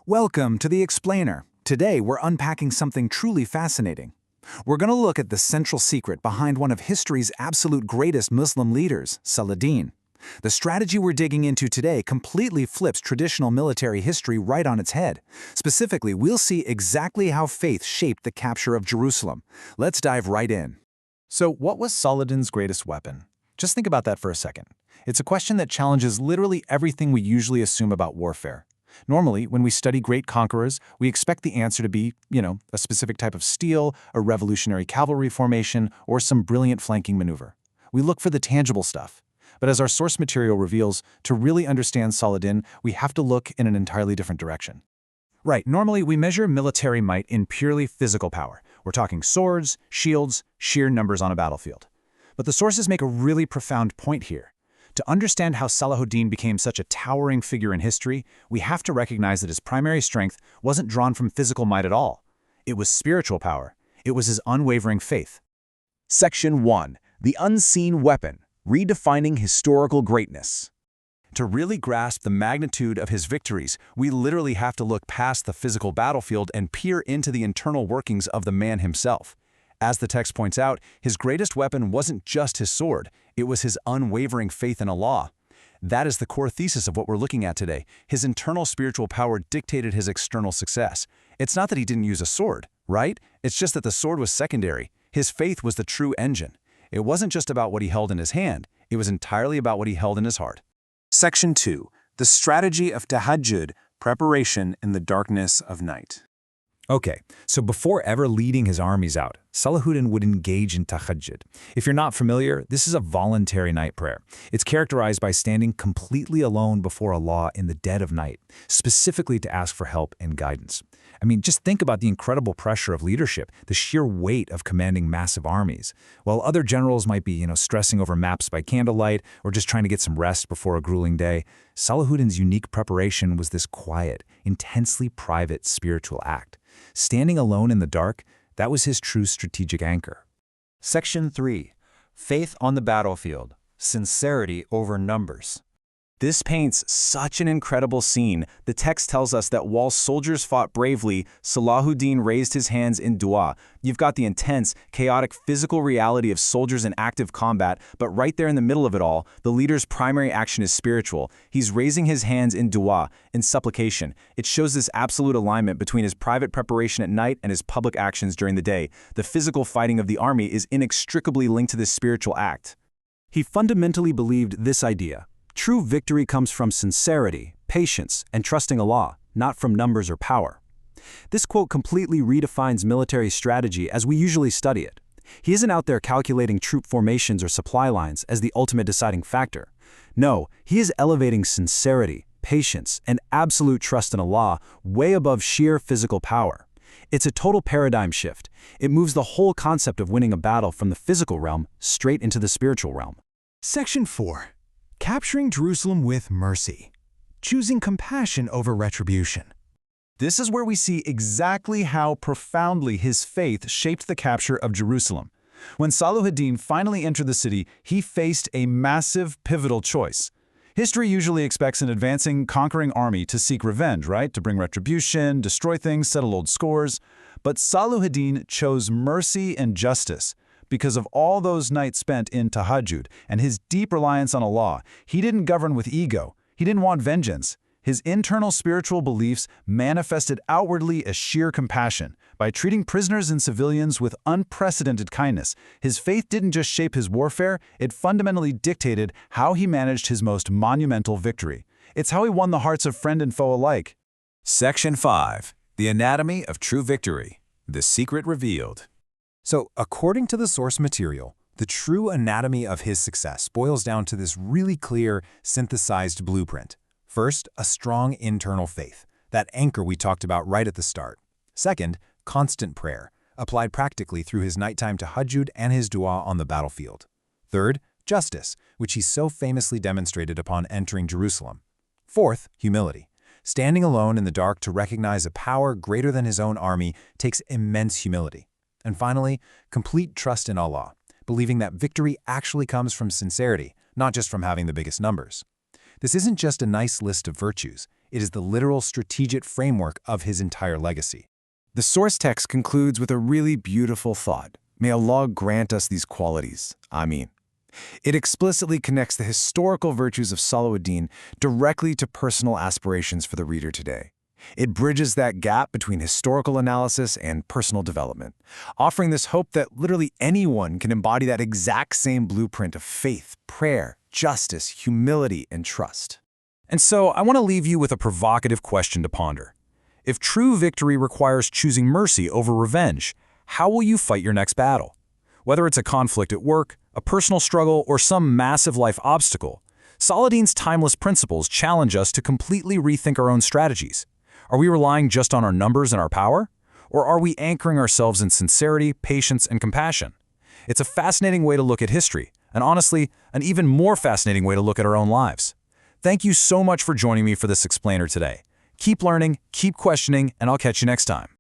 Welcome to The Explainer. Today we're unpacking something truly fascinating. We're going to look at the central secret behind one of history's absolute greatest Muslim leaders, Salahuddin. The strategy we're digging into today completely flips traditional military history right on its head. Specifically, we'll see exactly how faith shaped the capture of Jerusalem. Let's dive right in. So what was Salahuddin's greatest weapon? Just think about that for a second. It's a question that challenges literally everything we usually assume about warfare. Normally, when we study great conquerors, we expect the answer to be, a specific type of steel, a revolutionary cavalry formation, or some brilliant flanking maneuver. We look for the tangible stuff. But as our source material reveals, to really understand Salahuddin, we have to look in an entirely different direction. Right, normally we measure military might in purely physical power. We're talking swords, shields, sheer numbers on a battlefield. But the sources make a really profound point here. To understand how Salahuddin became such a towering figure in history, we have to recognize that his primary strength wasn't drawn from physical might at all. It was spiritual power. It was his unwavering faith. Section 1. The Unseen Weapon, Redefining Historical Greatness. To really grasp the magnitude of his victories, we literally have to look past the physical battlefield and peer into the internal workings of the man himself. As the text points out, his greatest weapon wasn't just his sword, it was his unwavering faith in Allah. That is the core thesis of what we're looking at today. His internal spiritual power dictated his external success. It's not that he didn't use a sword, right? It's just that the sword was secondary. His faith was the true engine. It wasn't just about what he held in his hand, it was entirely about what he held in his heart. Section 2. The Strategy of Tahajjud, Preparation in the Darkness of Night. Okay, so before ever leading his armies out, Salahuddin would engage in Tahajjud. If you're not familiar, this is a voluntary night prayer. It's characterized by standing completely alone before Allah in the dead of night, specifically to ask for help and guidance. I mean, just think about the incredible pressure of leadership, the sheer weight of commanding massive armies. While other generals might be, stressing over maps by candlelight or just trying to get some rest before a grueling day, Salahuddin's unique preparation was this quiet, intensely private spiritual act. Standing alone in the dark, that was his true strategic anchor. Section 3. Faith on the Battlefield, Sincerity over Numbers. This paints such an incredible scene. The text tells us that while soldiers fought bravely, Salahuddin raised his hands in dua. You've got the intense, chaotic physical reality of soldiers in active combat, but right there in the middle of it all, the leader's primary action is spiritual. He's raising his hands in dua, in supplication. It shows this absolute alignment between his private preparation at night and his public actions during the day. The physical fighting of the army is inextricably linked to this spiritual act. He fundamentally believed this idea. True victory comes from sincerity, patience, and trusting Allah, not from numbers or power. This quote completely redefines military strategy as we usually study it. He isn't out there calculating troop formations or supply lines as the ultimate deciding factor. No, he is elevating sincerity, patience, and absolute trust in Allah way above sheer physical power. It's a total paradigm shift. It moves the whole concept of winning a battle from the physical realm straight into the spiritual realm. Section 4. Capturing Jerusalem with mercy, choosing compassion over retribution. This is where we see exactly how profoundly his faith shaped the capture of Jerusalem. When Salahuddin finally entered the city, he faced a massive, pivotal choice. History usually expects an advancing, conquering army to seek revenge, right? To bring retribution, destroy things, settle old scores. But Salahuddin chose mercy and justice. Because of all those nights spent in Tahajjud and his deep reliance on Allah, he didn't govern with ego. He didn't want vengeance. His internal spiritual beliefs manifested outwardly as sheer compassion. By treating prisoners and civilians with unprecedented kindness, his faith didn't just shape his warfare, it fundamentally dictated how he managed his most monumental victory. It's how he won the hearts of friend and foe alike. Section 5. The Anatomy of True Victory, The Secret Revealed. So, according to the source material, the true anatomy of his success boils down to this really clear, synthesized blueprint. First, a strong internal faith, that anchor we talked about right at the start. Second, constant prayer, applied practically through his nighttime tahajjud and his dua on the battlefield. Third, justice, which he so famously demonstrated upon entering Jerusalem. Fourth, humility. Standing alone in the dark to recognize a power greater than his own army takes immense humility. And finally, complete trust in Allah, believing that victory actually comes from sincerity, not just from having the biggest numbers. This isn't just a nice list of virtues. It is the literal strategic framework of his entire legacy. The source text concludes with a really beautiful thought. May Allah grant us these qualities. Ameen. It explicitly connects the historical virtues of Salahuddin directly to personal aspirations for the reader today. It bridges that gap between historical analysis and personal development, offering this hope that literally anyone can embody that exact same blueprint of faith, prayer, justice, humility, and trust. And so I want to leave you with a provocative question to ponder. If true victory requires choosing mercy over revenge, how will you fight your next battle? Whether it's a conflict at work, a personal struggle, or some massive life obstacle, Salahuddin's timeless principles challenge us to completely rethink our own strategies. Are we relying just on our numbers and our power? Or are we anchoring ourselves in sincerity, patience, and compassion? It's a fascinating way to look at history, and honestly, an even more fascinating way to look at our own lives. Thank you so much for joining me for this explainer today. Keep learning, keep questioning, and I'll catch you next time.